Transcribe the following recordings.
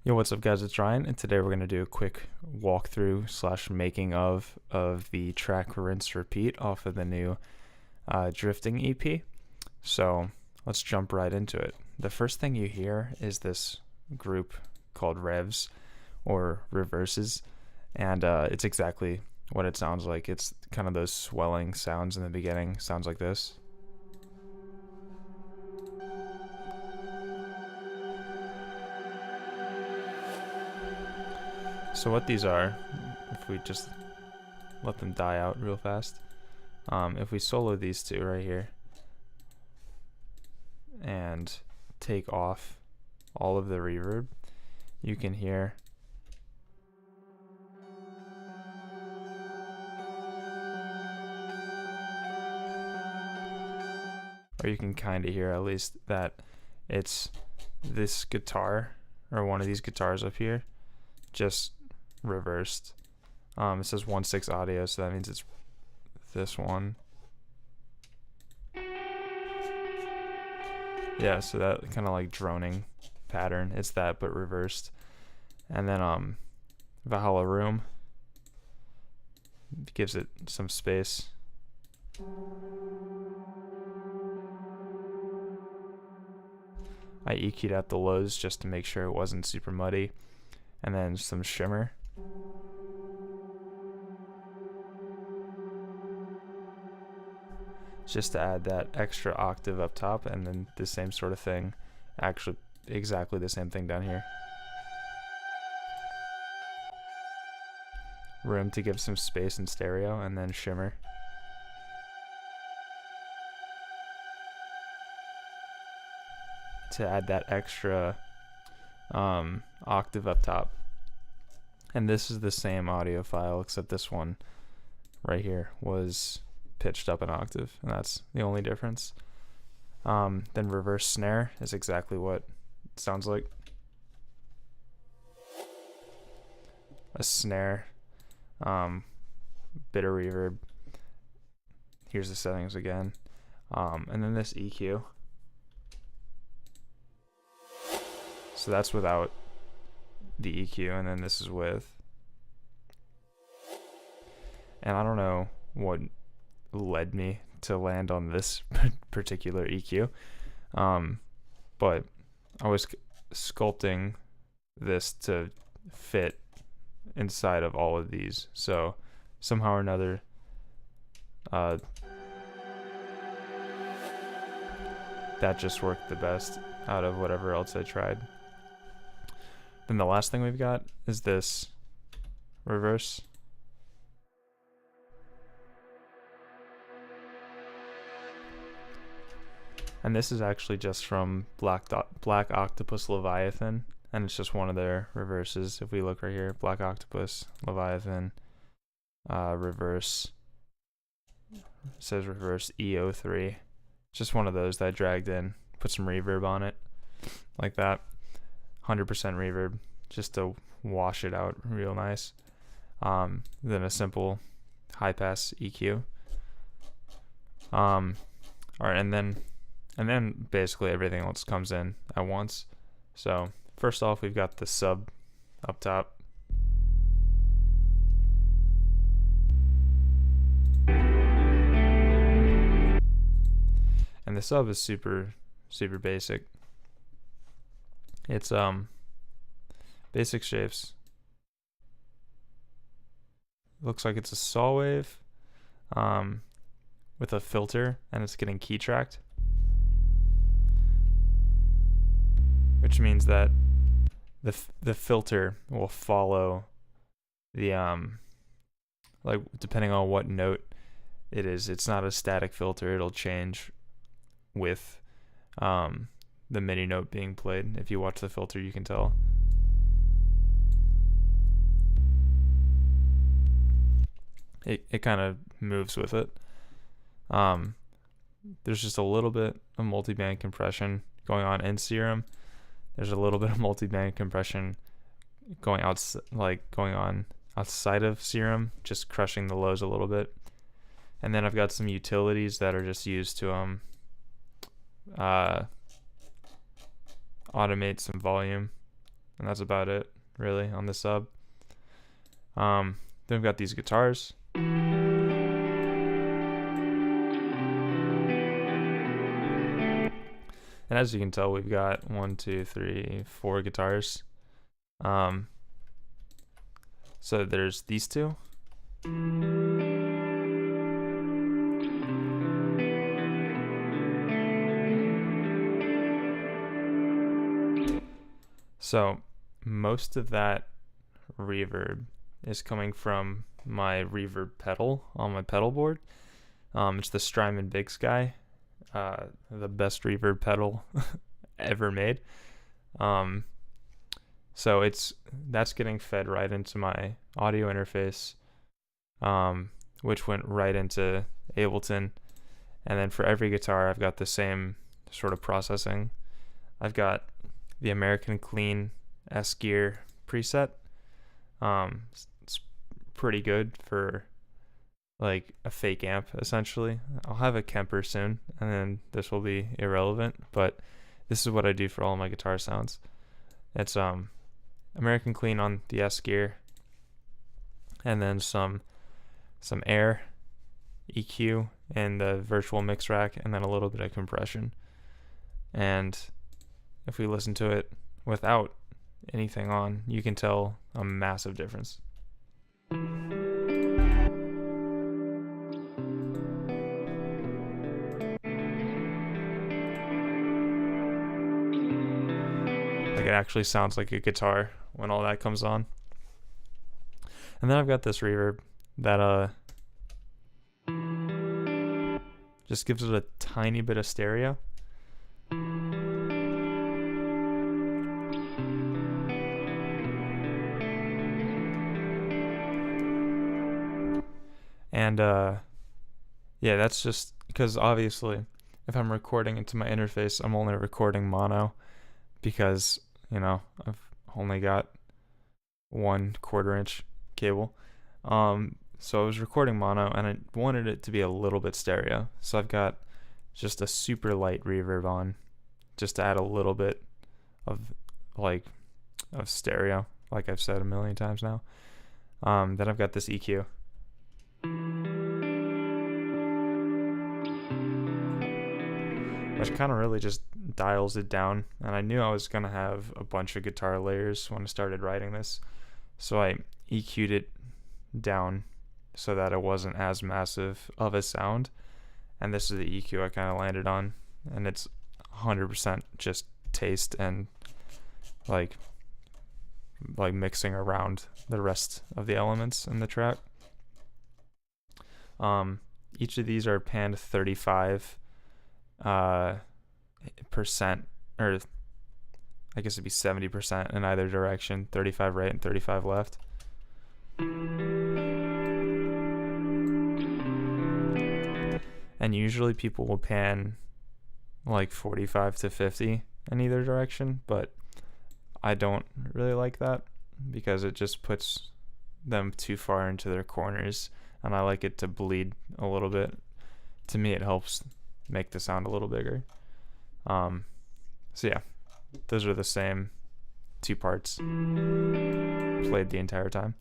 Yo, what's up guys, it's Ryan, and today we're going to do a quick walkthrough slash making of the track Rinse Repeat off of the new Drifting EP. So let's jump right into it. The first thing you hear is this group called Revs, or Reverses, and it's exactly what it sounds like. It's kind of those swelling sounds in the beginning, sounds like this. So what these are, if we just let them die out real fast, if we solo these two right here and take off all of the reverb, you can hear or you can kind of hear at least that it's this guitar, or one of these guitars up here, just reversed. It says 1.6 audio, so that means it's this one. Yeah, so that kind of like droning pattern, it's that but reversed. And then Valhalla Room gives it some space. I EQ'd out the lows just to make sure it wasn't super muddy, and then some shimmer. Just to add that extra octave up top, and then the same sort of thing, actually exactly the same thing down here. Room to give some space in stereo, and then shimmer. To add that extra octave up top. And this is the same audio file, except this one right here was pitched up an octave, and that's the only difference. Then reverse snare is exactly what it sounds like. A snare, bit of reverb. Here's the settings again. And then this EQ. So that's without the EQ, and then this is with. And I don't know what led me to land on this particular EQ, but I was sculpting this to fit inside of all of these, so somehow or another that just worked the best out of whatever else I tried. Then the last thing we've got is this reverse. And this is actually just from Black Octopus Leviathan, and it's just one of their reverses. If we look right here, Black Octopus Leviathan, reverse, it says reverse EO3. Just one of those that I dragged in, put some reverb on it, like that. 100% reverb, just to wash it out real nice. Then a simple high pass EQ. Alright, and then basically everything else comes in at once. So first off, we've got the sub up top. And the sub is super basic. It's basic shapes. Looks like it's a saw wave with a filter, and it's getting key tracked, which means that the filter will follow the like, depending on what note it is. It's not a static filter, it'll change with the MIDI note being played. If you watch the filter, you can tell. It kind of moves with it. There's just a little bit of multiband compression going on in Serum. There's a little bit of multiband compression going on outside of Serum, just crushing the lows a little bit. And then I've got some utilities that are just used to automate some volume and that's about it really on the sub. Then we've got these guitars. And as you can tell, we've got 1, 2, 3, 4 guitars. So there's these two. So most of that reverb is coming from my reverb pedal on my pedal board. It's the Strymon Big Sky, the best reverb pedal ever made. So that's getting fed right into my audio interface, which went right into Ableton. And then for every guitar, I've got the same sort of processing. I've got the American Clean S-Gear preset. It's pretty good for like a fake amp, essentially. I'll have a Kemper soon, and then this will be irrelevant, but this is what I do for all my guitar sounds. It's American Clean on the S-Gear, and then some Air EQ in the virtual mix rack, and then a little bit of compression. And if we listen to it without anything on, you can tell a massive difference. Like, it actually sounds like a guitar when all that comes on. And then I've got this reverb that just gives it a tiny bit of stereo. And yeah, that's just because obviously if I'm recording into my interface, I'm only recording mono because, you know, I've only got 1/4 inch cable. So I was recording mono and I wanted it to be a little bit stereo. So I've got just a super light reverb on just to add a little bit of stereo, like I've said a million times now. Then I've got this EQ. Which kind of really just dials it down, and I knew I was going to have a bunch of guitar layers when I started writing this, so I EQ'd it down so that it wasn't as massive of a sound, and this is the EQ I kind of landed on, and it's 100% just taste and like mixing around the rest of the elements in the track. Each of these are panned 35 percent, or I guess it'd be 70% in either direction, 35 right and 35 left. And usually people will pan like 45 to 50 in either direction, but I don't really like that because it just puts them too far into their corners, and I like it to bleed a little bit. To me, it helps make the sound a little bigger. So yeah, those are the same 2 parts played the entire time.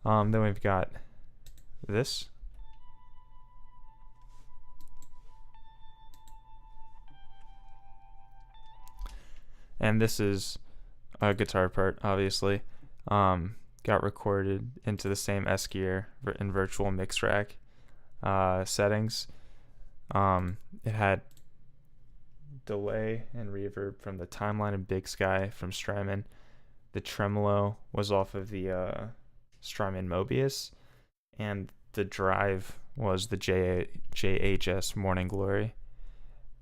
Then we've got this. And this is a guitar part, obviously. Got recorded into the same S-Gear in virtual mix rack settings. It had delay and reverb from the Timeline and Big Sky from Strymon. The tremolo was off of the Strymon Mobius, and the drive was the JHS Morning Glory.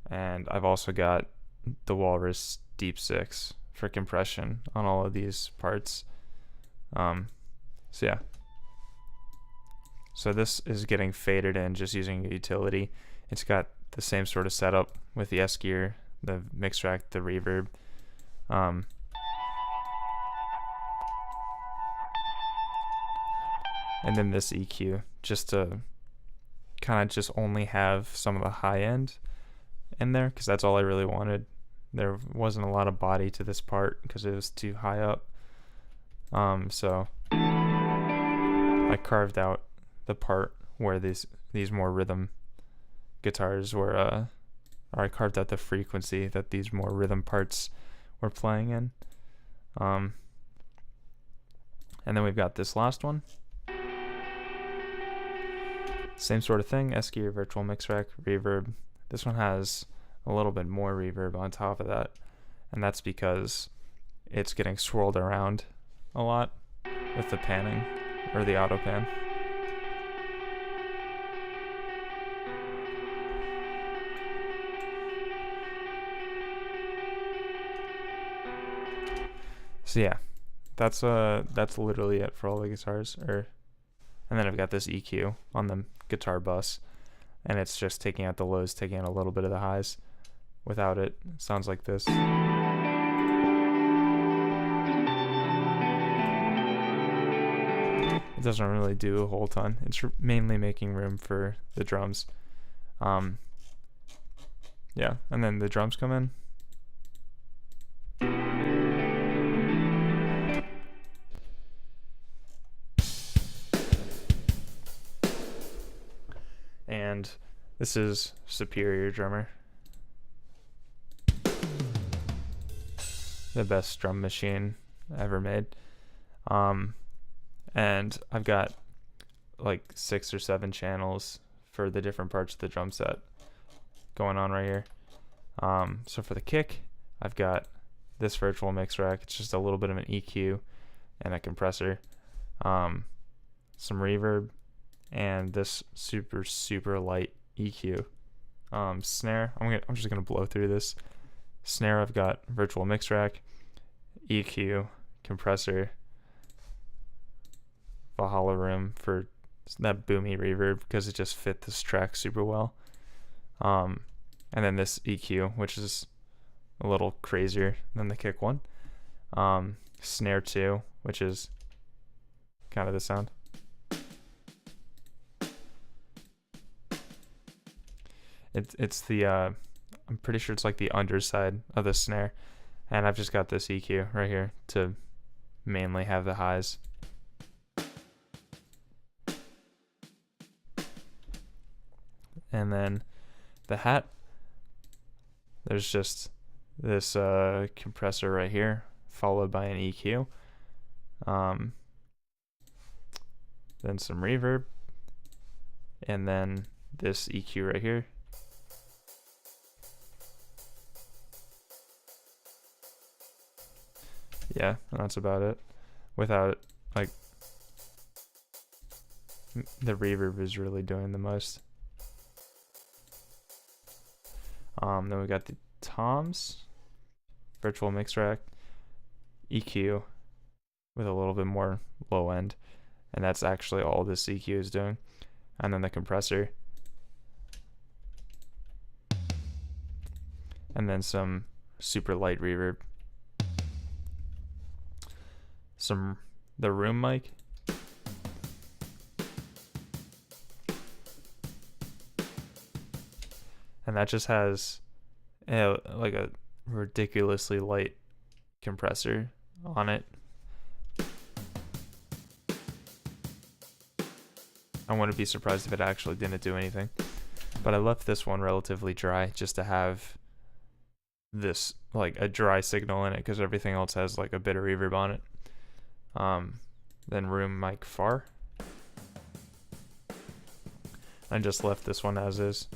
And I've also got the Walrus Deep 6 for compression on all of these parts. So yeah. So this is getting faded in just using a utility. It's got the same sort of setup with the S-Gear, the mix rack, the reverb. And then this EQ, just to kind of just only have some of the high end in there, because that's all I really wanted. there wasn't a lot of body to this part because it was too high up. So I carved out the part where these more rhythm guitars were, or I carved out the frequency that these more rhythm parts were playing in. And then we've got this last one. Same sort of thing, Esky Virtual Mix Rack, reverb. This one has a little bit more reverb on top of that, and that's because it's getting swirled around a lot with the panning, or the auto pan. So yeah, that's literally it for all the guitars. And then I've got this EQ on the guitar bus, and it's just taking out the lows, taking out a little bit of the highs. Without it, it sounds like this. It doesn't really do a whole ton. It's mainly making room for the drums. Yeah, and then the drums come in. And this is Superior Drummer. The best drum machine ever made. And I've got like 6 or 7 channels for the different parts of the drum set going on right here. So for the kick, I've got this virtual mix rack. It's just a little bit of an EQ and a compressor, some reverb, and this super light EQ. Snare, I'm just gonna blow through this. Snare, I've got virtual mix rack, EQ, compressor, Valhalla Room for that boomy reverb because it just fit this track super well. And then this EQ, which is a little crazier than the kick one. Snare 2, which is kind of the sound. It's the I'm pretty sure it's like the underside of the snare, and I've just got this EQ right here to mainly have the highs. And then the hat, there's just this compressor right here followed by an EQ, then some reverb, and then this EQ right here. Yeah, and that's about it. Without, like, the reverb is really doing the most. Then we got the toms, virtual mix rack, EQ with a little bit more low end, and that's actually all this EQ is doing. And then the compressor, and then some super light reverb. The room mic, and that just has like a ridiculously light compressor on it. I wouldn't be surprised if it actually didn't do anything, but I left this one relatively dry just to have this like a dry signal in it because everything else has like a bit of reverb on it. Then room mic far. I just left this one as is.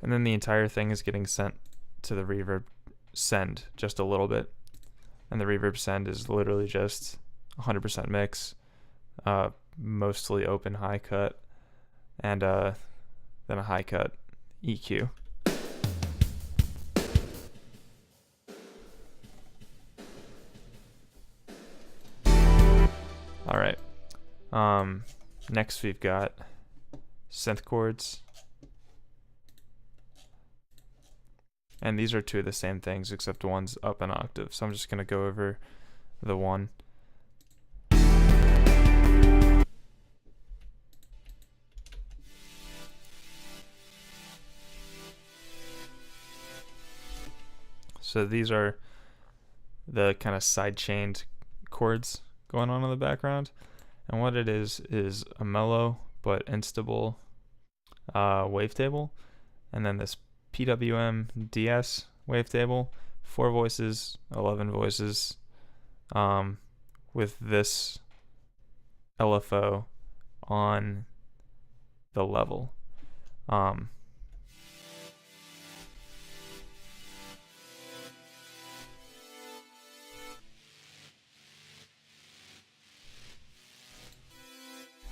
And then the entire thing is getting sent to the reverb send just a little bit. And the reverb send is literally just 100% mix, mostly open high cut, and then a high cut EQ. All right. Next we've got synth chords. And these are two of the same things, except one's up an octave. So I'm just going to go over the one. So these are the kind of side chained chords going on in the background. And what it is a mellow but instable wavetable. And then this PWM DS wavetable, 4 voices, 11 voices, with this LFO on the level.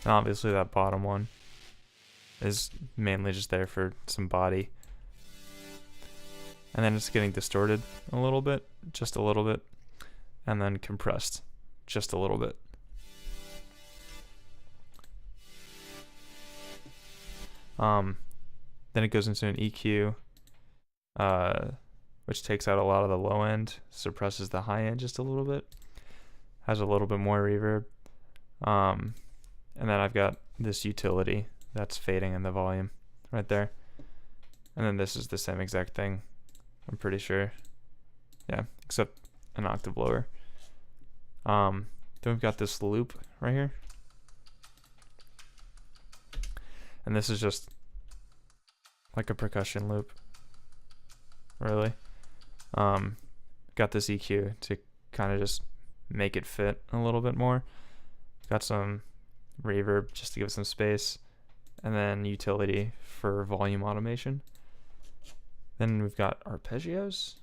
And obviously that bottom one is mainly just there for some body. And then it's getting distorted a little bit, just a little bit, and then compressed just a little bit. Then it goes into an EQ, which takes out a lot of the low end, suppresses the high end just a little bit, has a little bit more reverb. And then I've got this utility that's fading in the volume right there. And then this is the same exact thing, I'm pretty sure. Yeah, except an octave lower. Then we've got this loop right here. And this is just like a percussion loop, really. Got this EQ to kind of just make it fit a little bit more. Got some reverb just to give it some space, and then utility for volume automation. Then we've got arpeggios.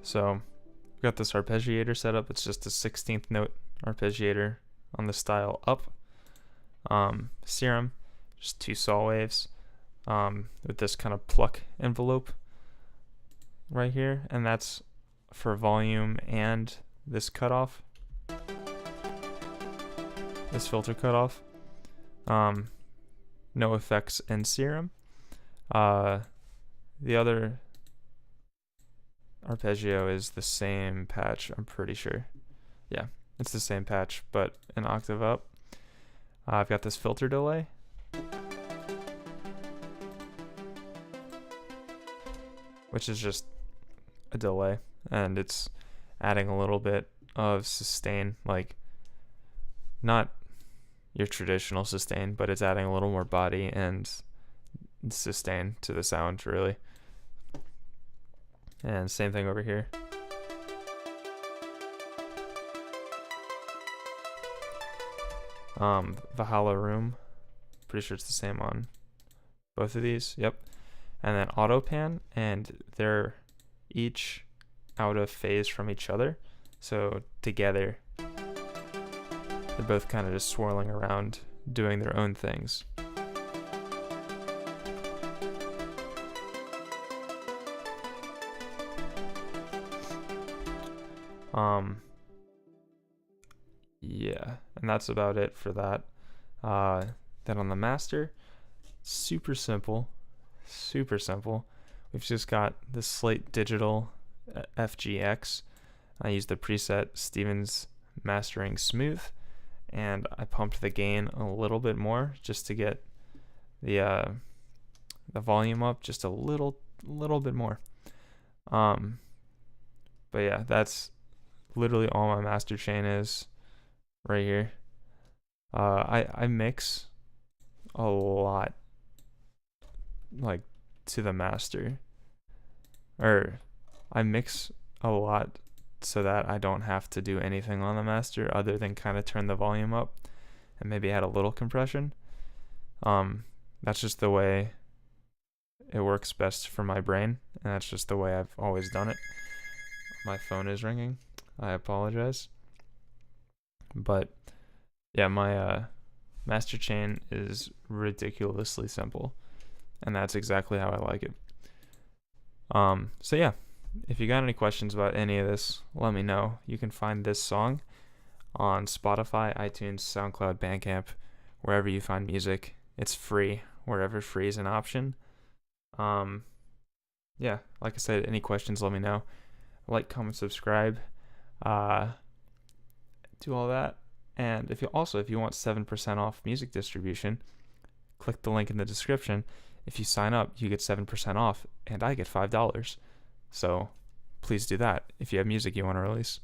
So we've got this arpeggiator set up. It's just a 16th note arpeggiator on the style up. Serum, just 2 saw waves, with this kind of pluck envelope right here, and that's for volume and this cutoff, this filter cutoff. No effects in Serum. The other arpeggio is the same patch, I'm pretty sure. Yeah, it's the same patch, but an octave up. I've got this filter delay. Which is just a delay, and it's adding a little bit of sustain, like not your traditional sustain, but it's adding a little more body and sustain to the sound, really. And same thing over here. Valhalla Room, pretty sure it's the same on both of these. Yep. And then auto pan, and they're each out of phase from each other, so together they're both kind of just swirling around doing their own things. Yeah, and that's about it for that. Then on the master, super simple. We've just got the Slate Digital FGX. I used the preset Stevens Mastering Smooth, and I pumped the gain a little bit more just to get the volume up just a little bit more. But yeah, that's literally all my master chain is right here. I mix a lot, like, to the master, or I mix a lot so that I don't have to do anything on the master other than kind of turn the volume up and maybe add a little compression. That's just the way it works best for my brain, and that's just the way I've always done it. My phone is ringing, I apologize. But yeah, my master chain is ridiculously simple, and that's exactly how I like it. So yeah, if you got any questions about any of this, let me know. You can find this song on Spotify, iTunes, SoundCloud, Bandcamp, wherever you find music. It's free, wherever free is an option. Yeah, like I said, any questions, let me know. Like, comment, subscribe, do all that. And if you want 7% off music distribution, click the link in the description. If you sign up, you get 7% off, and I get $5. So please do that if you have music you want to release.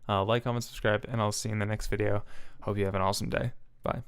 Like, comment, subscribe, and I'll see you in the next video. Hope you have an awesome day. Bye.